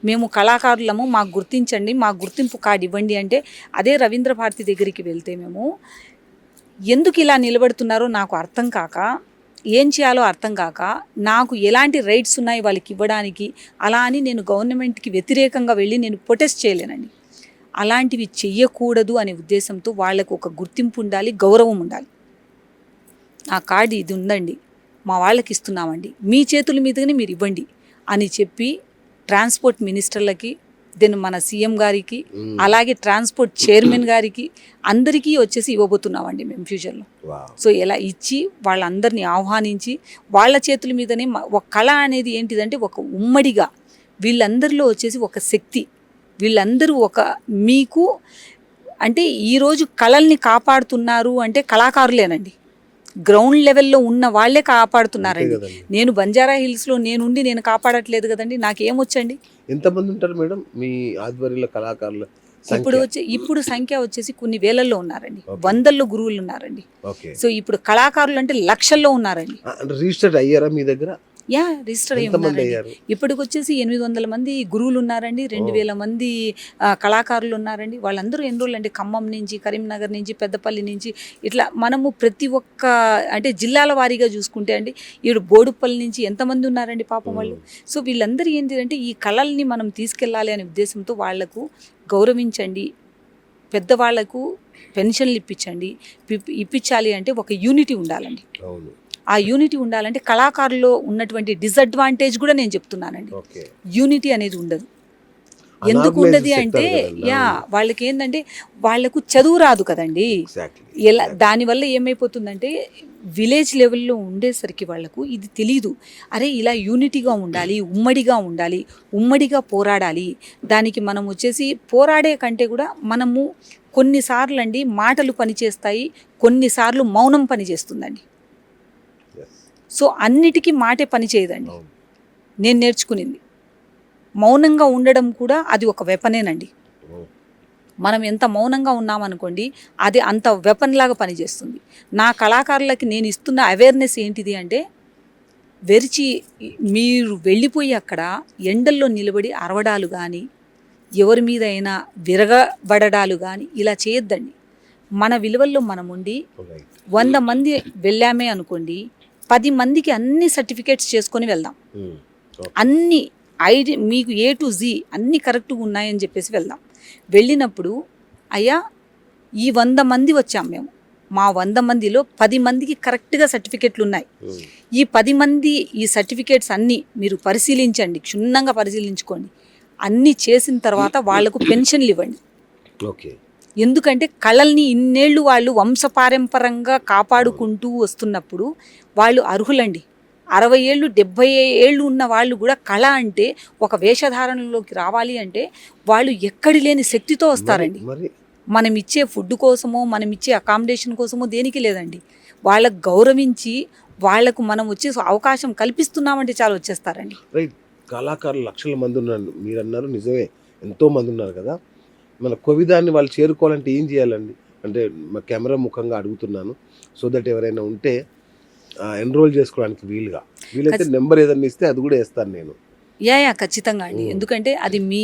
మేము కళాకారులము, మాకు గుర్తించండి, మాకు గుర్తింపు కార్డు ఇవ్వండి అంటే అదే రవీంద్ర భారతి దగ్గరికి వెళ్తే మేము ఎందుకు ఇలా నిలబడుతున్నారో నాకు అర్థం కాక, ఏం చేయాలో అర్థం కాక, నాకు ఎలాంటి రైట్స్ ఉన్నాయి వాళ్ళకి ఇవ్వడానికి, అలా అని నేను గవర్నమెంట్కి వ్యతిరేకంగా వెళ్ళి నేను ప్రొటెస్ట్ చేయలేనండి. అలాంటివి చెయ్యకూడదు అనే ఉద్దేశంతో వాళ్ళకు ఒక గుర్తింపు ఉండాలి, గౌరవం ఉండాలి. ఆ కార్డు ఇది ఉందండి, మా వాళ్ళకి ఇస్తున్నామండి, మీ చేతుల మీదనే మీరు ఇవ్వండి అని చెప్పి ట్రాన్స్పోర్ట్ మినిస్టర్లకి, దెన్ మన సీఎం గారికి, అలాగే ట్రాన్స్పోర్ట్ చైర్మన్ గారికి అందరికీ వచ్చేసి ఇవ్వబోతున్నామండి మేము ఫ్యూచర్లో. సో ఇలా ఇచ్చి వాళ్ళందరినీ ఆహ్వానించి వాళ్ళ చేతుల మీదనే ఒక కళ అనేది ఏంటిదంటే ఒక ఉమ్మడిగా వీళ్ళందరిలో వచ్చేసి ఒక శక్తి, వీళ్ళందరూ ఒక మీకు అంటే ఈరోజు కళల్ని కాపాడుతున్నారు అంటే కళాకారులేనండి. గ్రౌండ్ లెవెల్లో ఉన్న వాళ్ళే కాపాడుతున్నారండి. నేను బంజారా హిల్స్లో నేనుండి నేను కాపాడట్లేదు కదండి, నాకేమొచ్చండి. ఎంతమంది ఉంటారు మేడం మీ ఆధ్వర్యంలో కళాకారులు? ఇప్పుడు సంఖ్య వచ్చేసి కొన్ని వేలల్లో ఉన్నారండి, వందల్లో గురువులు ఉన్నారండి. సో ఇప్పుడు కళాకారులు అంటే లక్షల్లో ఉన్నారండి. రిజిస్టర్డ్ అయ్యారా మీ దగ్గర? రిజిస్టర్ అయ్యి ఉన్నారండి. ఇప్పటికి వచ్చేసి 800 మంది గురువులు ఉన్నారండి, 2000 మంది కళాకారులు ఉన్నారండి. వాళ్ళందరూ ఎన్ని రోజులు అంటే ఖమ్మం నుంచి, కరీంనగర్ నుంచి, పెద్దపల్లి నుంచి, ఇట్లా మనము ప్రతి ఒక్క అంటే జిల్లాల వారీగా చూసుకుంటే అండి ఈడు బోడుపల్లి నుంచి ఎంతమంది ఉన్నారండి పాపం వాళ్ళు. సో వీళ్ళందరూ ఏంటిదంటే ఈ కళల్ని మనం తీసుకెళ్ళాలి అనే ఉద్దేశంతో వాళ్లకు గౌరవించండి, పెద్దవాళ్లకు పెన్షన్లు ఇప్పించాలి అంటే ఒక యూనిటీ ఉండాలండి. ఆ యూనిటీ ఉండాలంటే కళాకారుల్లో ఉన్నటువంటి డిసడ్వాంటేజ్ కూడా నేను చెప్తున్నానండి. యూనిటీ అనేది ఉండదు. ఎందుకు ఉండదు అంటే వాళ్ళకి ఏంటంటే వాళ్ళకు చదువు రాదు కదండి. ఎలా దానివల్ల ఏమైపోతుందంటే విలేజ్ లెవెల్లో ఉండేసరికి వాళ్ళకు ఇది తెలీదు. అరే ఇలా యూనిటీగా ఉండాలి, ఉమ్మడిగా ఉండాలి, ఉమ్మడిగా పోరాడాలి. దానికి మనం వచ్చేసి పోరాడే కంటే కూడా మనము కొన్నిసార్లు అండి మాటలు పనిచేస్తాయి, కొన్నిసార్లు మౌనం పనిచేస్తుందండి. సో అన్నిటికీ మాటే పని చేయదండి. నేను నేర్చుకునింది మౌనంగా ఉండడం కూడా అది ఒక వెపనేనండి. మనం ఎంత మౌనంగా ఉన్నామనుకోండి అది అంత వెపన్ లాగా పనిచేస్తుంది. నా కళాకారులకి నేను ఇస్తున్న అవేర్నెస్ ఏంటిది అంటే మీరు వెళ్ళిపోయి అక్కడ ఎండల్లో నిలబడి అరవడాలు కానీ, ఎవరి మీద అయినా విరగబడడాలు కానీ ఇలా చేయొద్దండి. మన విలువల్లో మనం ఉండి 100 మంది వెళ్ళామే అనుకోండి, 10 మందికి అన్ని సర్టిఫికేట్స్ చేసుకొని వెళ్దాం. అన్ని మీకు A to Z అన్నీ కరెక్ట్గా ఉన్నాయని చెప్పేసి వెళ్దాం. వెళ్ళినప్పుడు అయ్యా ఈ 100 మంది వచ్చాం మేము, మా 100 మందిలో 10 మందికి కరెక్ట్గా సర్టిఫికేట్లు ఉన్నాయి. ఈ 10 మంది ఈ సర్టిఫికేట్స్ అన్నీ మీరు పరిశీలించండి, క్షుణ్ణంగా పరిశీలించుకోండి. అన్నీ చేసిన తర్వాత వాళ్లకు పెన్షన్లు ఇవ్వండి. ఎందుకంటే కళల్ని ఇన్నేళ్ళు వాళ్ళు వంశపారంపరంగా కాపాడుకుంటూ వస్తున్నప్పుడు వాళ్ళు అర్హులండి. 60 ఏళ్ళు 70 ఏళ్ళు ఉన్న వాళ్ళు కూడా కళ అంటే ఒక వేషధారణలోకి రావాలి అంటే వాళ్ళు ఎక్కడి లేని శక్తితో వస్తారండి. మనం ఇచ్చే ఫుడ్ కోసమో, మనం ఇచ్చే అకామిడేషన్ కోసమో దేనికి లేదండి. వాళ్ళకు గౌరవించి వాళ్లకు మనం వచ్చే అవకాశం కల్పిస్తున్నామంటే చాలా వచ్చేస్తారండి. కళాకారులు లక్షల మంది ఉన్నారు మీరు అన్నారు, నిజమే, ఎంతో మంది ఉన్నారు కదా. మన కోవిదాన్ని వాళ్ళు చేరుకోవాలంటే ఏం చేయాలండి? అంటే మా కెమెరా ముఖంగా అడుగుతున్నాను, సో దట్ ఎవరైనా ఉంటే ఎన్రోల్ చేసుకోవడానికి వీలైతే నెంబర్ ఏదైనా ఇస్తే అది కూడా వేస్తాను నేను. ఖచ్చితంగా అండి. ఎందుకంటే అది మీ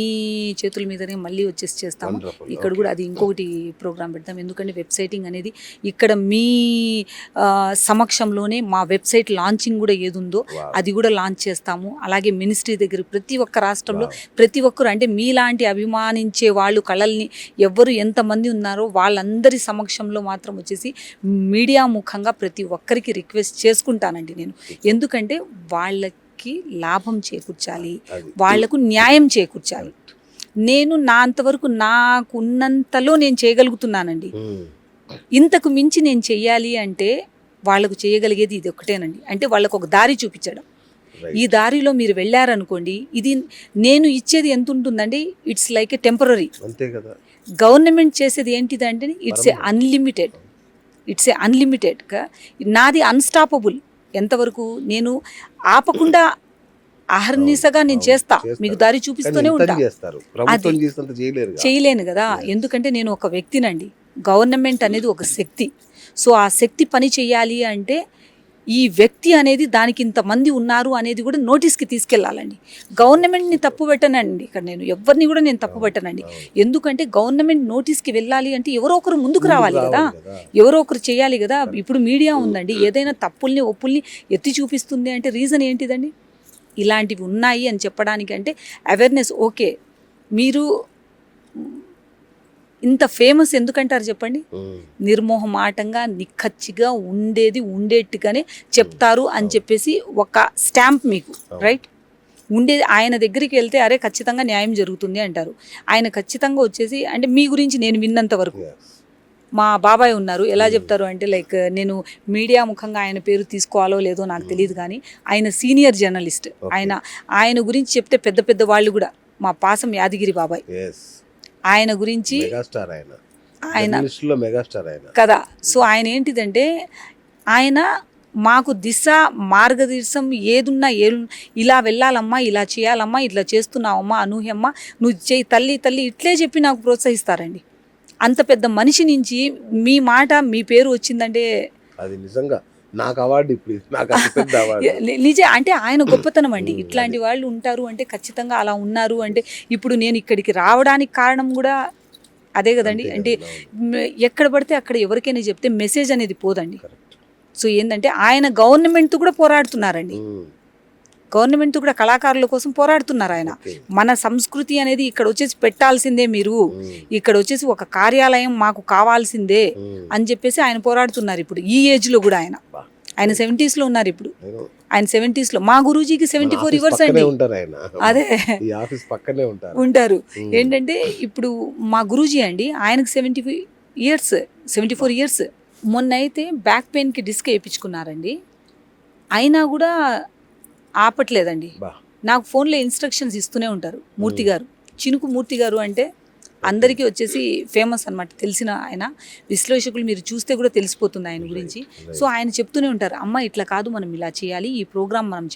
చేతుల మీదనే మళ్ళీ వచ్చేసి చేస్తాము. ఇక్కడ కూడా అది ఇంకొకటి ప్రోగ్రామ్ పెడతాం. ఎందుకంటే వెబ్సైటింగ్ అనేది ఇక్కడ మీ సమక్షంలోనే మా వెబ్సైట్ లాంచింగ్ కూడా ఏది ఉందో అది కూడా లాంచ్ చేస్తాము. అలాగే మినిస్ట్రీ దగ్గర ప్రతి ఒక్క రాష్ట్రంలో ప్రతి ఒక్కరు అంటే మీలాంటి అభిమానించే వాళ్ళు కళల్ని ఎవరు ఎంతమంది ఉన్నారో వాళ్ళందరి సమక్షంలో మాత్రం వచ్చేసి మీడియా ముఖంగా ప్రతి ఒక్కరికి రిక్వెస్ట్ చేసుకుంటానండి నేను. ఎందుకంటే వాళ్ళకి లాభం చేకూర్చాలి, వాళ్లకు న్యాయం చేకూర్చాలి. నేను నా అంతవరకు నాకున్నంతలో నేను చేయగలుగుతున్నానండి. ఇంతకు మించి నేను చెయ్యాలి అంటే వాళ్ళకు చేయగలిగేది ఇది ఒక్కటేనండి. అంటే వాళ్ళకు ఒక దారి చూపించడం. ఈ దారిలో మీరు వెళ్ళారనుకోండి, ఇది నేను ఇచ్చేది ఎంత ఉంటుందండి, it's like A temporary. Government చేసేది ఏంటిదంటే ఇట్స్ ఏ అన్లిమిటెడ్. నాది అన్స్టాపబుల్. ఎంతవరకు నేను ఆపకుండా అహర్నిశగా నేను చేస్తా, మీకు దారి చూపిస్తూనే ఉంటా. చేయలేను కదా, ఎందుకంటే నేను ఒక వ్యక్తినండి. గవర్నమెంట్ అనేది ఒక శక్తి. సో ఆ శక్తి పని చేయాలి అంటే ఈ వ్యక్తి అనేది దానికి ఇంతమంది ఉన్నారు అనేది కూడా నోటీస్కి తీసుకెళ్లాలండి. గవర్నమెంట్ని తప్పు పెట్టనండి, ఇక్కడ నేను ఎవరిని కూడా నేను తప్పు పెట్టనండి. ఎందుకంటే గవర్నమెంట్ నోటీస్కి వెళ్ళాలి అంటే ఎవరో ఒకరు ముందుకు రావాలి కదా, ఎవరో ఒకరు చేయాలి కదా. ఇప్పుడు మీడియా ఉందండి, ఏదైనా తప్పుల్ని ఒప్పుల్ని ఎత్తి చూపిస్తుంది అంటే రీజన్ ఏంటిదండి? ఇలాంటివి ఉన్నాయి అని చెప్పడానికి అంటే అవేర్నెస్. ఓకే, మీరు ఇంత ఫేమస్ ఎందుకంటారు చెప్పండి? నిర్మోహమాటంగా నిక్కచ్చిగా ఉండేట్టుగానే చెప్తారు అని చెప్పేసి ఒక స్టాంప్ మీకు, రైట్? ఉండేది ఆయన దగ్గరికి వెళ్తే అరే ఖచ్చితంగా న్యాయం జరుగుతుంది అంటారు. ఆయన ఖచ్చితంగా వచ్చేసి అంటే మీ గురించి నేను విన్నంత వరకు మా బాబాయ్ ఉన్నారు, ఎలా చెప్తారు అంటే లైక్ నేను మీడియా ముఖంగా ఆయన పేరు తీసుకోవాలో లేదో నాకు తెలియదు, కానీ ఆయన సీనియర్ జర్నలిస్ట్. ఆయన గురించి చెప్తే పెద్ద పెద్ద వాళ్ళు కూడా, మా పాసం యాదగిరి బాబాయ్, ఆయన గురించి ఆయన కదా. సో ఆయన ఏంటిదంటే ఆయన మాకు దిశ మార్గదర్శనం ఏదున్నా ఇలా వెళ్ళాలమ్మా, ఇలా చేయాలమ్మా, ఇట్లా చేస్తున్నావమ్మా, అనూహ్యమ్మా నువ్వు చేయి తల్లి తల్లి ఇట్లే చెప్పి నాకు ప్రోత్సహిస్తారండి. అంత పెద్ద మనిషి నుంచి మీ మాట మీ పేరు వచ్చిందంటే అది నిజంగా నాకు అవార్డు. ఇప్పుడు నాకు అతిపెద్ద అవార్డు నిజం అంటే ఆయన గొప్పతనం అండి. ఇట్లాంటి వాళ్ళు ఉంటారు అంటే ఖచ్చితంగా అలా ఉన్నారు అంటే ఇప్పుడు నేను ఇక్కడికి రావడానికి కారణం కూడా అదే కదండి. అంటే ఎక్కడ పడితే అక్కడ ఎవరికైనా చెప్తే మెసేజ్ అనేది పోదండి. సో ఏంటంటే ఆయన గవర్నమెంట్ కూడా పోరాడుతున్నారండి, గవర్నమెంట్ కూడా కళాకారుల కోసం పోరాడుతున్నారు. ఆయన మన సంస్కృతి అనేది ఇక్కడ వచ్చేసి పెట్టాల్సిందే, మీరు ఇక్కడ వచ్చేసి ఒక కార్యాలయం మాకు కావాల్సిందే అని చెప్పేసి ఆయన పోరాడుతున్నారు. ఇప్పుడు ఈ ఏజ్ లో కూడా ఆయన 70s లో ఉన్నారు. ఇప్పుడు ఆయన 70s లో, మా గురూజీకి 74 ఇయర్స్ అండి. అదే ఉంటారు. ఏంటంటే ఇప్పుడు మా గురూజీ అండి, ఆయనకు 74 ఇయర్స్. మొన్న అయితే బ్యాక్ పెయిన్కి డిస్క్ వేయించుకున్నారండి, అయినా కూడా ఆపట్లేదండి. నాకు ఫోన్లో ఇన్స్ట్రక్షన్స్ ఇస్తూనే ఉంటారు మూర్తి గారు. చినుకు మూర్తి గారు అంటే అందరికీ వచ్చేసి ఫేమస్ అనమాట, తెలిసిన ఆయన. విశ్లేషకులు మీరు చూస్తే కూడా తెలిసిపోతుంది ఆయన గురించి. సో ఆయన చెప్తూనే ఉంటారు, అమ్మ ఇట్లా కాదు, మనం ఇలా చేయాలి, ఈ ప్రోగ్రామ్ మనం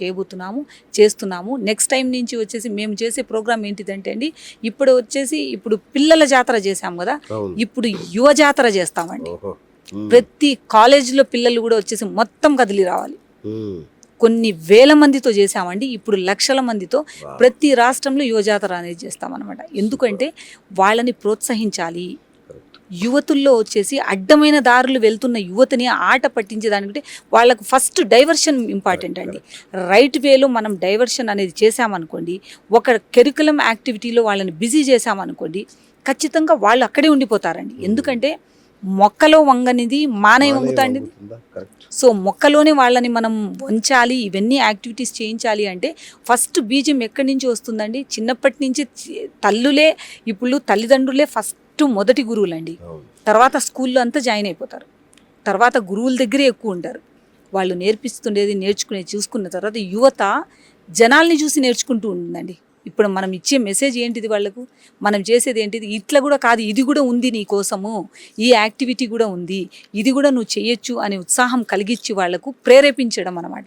చేస్తున్నాము. నెక్స్ట్ టైం నుంచి వచ్చేసి మేము చేసే ప్రోగ్రామ్ ఏంటిదంటే అండి, ఇప్పుడు పిల్లల జాతర చేసాం కదా, ఇప్పుడు యువ జాతర చేస్తామండి. ప్రతి కాలేజీలో పిల్లలు కూడా వచ్చేసి మొత్తం కదిలి రావాలి. కొన్ని వేల మందితో చేశామండి, ఇప్పుడు లక్షల మందితో ప్రతి రాష్ట్రంలో యువజాతర అనేది చేస్తామన్నమాట. ఎందుకంటే వాళ్ళని ప్రోత్సహించాలి. యువతుల్లో వచ్చేసి అడ్డమైన దారులు వెళ్తున్న యువతని ఆట పట్టించేదానికంటే వాళ్ళకు ఫస్ట్ డైవర్షన్ ఇంపార్టెంట్ అండి. రైట్ వేలో మనం డైవర్షన్ అనేది చేసామనుకోండి, ఒక కెరికులం యాక్టివిటీలో వాళ్ళని బిజీ చేసామనుకోండి, ఖచ్చితంగా వాళ్ళు అక్కడే ఉండిపోతారండి. ఎందుకంటే మొక్కలో వంగనిది మానవ వంగుతాండి. సో మొక్కలోనే వాళ్ళని మనం వంచాలి, ఇవన్నీ యాక్టివిటీస్ చేయించాలి అంటే ఫస్ట్ బీజం ఎక్కడి నుంచి వస్తుందండి? చిన్నప్పటి నుంచి ఇప్పుడు తల్లిదండ్రులే ఫస్ట్ మొదటి గురువులండి. తర్వాత స్కూల్లో అంతా జాయిన్ అయిపోతారు, తర్వాత గురువుల దగ్గరే ఎక్కువ ఉంటారు. వాళ్ళు నేర్పిస్తుండేది చూసుకున్న తర్వాత యువత జనాల్ని చూసి నేర్చుకుంటూ ఉంటుందండి. ఇప్పుడు మనం ఇచ్చే మెసేజ్ ఏంటిది, వాళ్ళకు మనం చేసేది ఏంటిది? ఇట్లా కూడా కాదు, ఇది కూడా ఉంది నీ కోసము, ఈ యాక్టివిటీ కూడా ఉంది, ఇది కూడా నువ్వు చేయొచ్చు అనే ఉత్సాహం కలిగించి వాళ్లకు ప్రేరేపించడం అన్నమాట.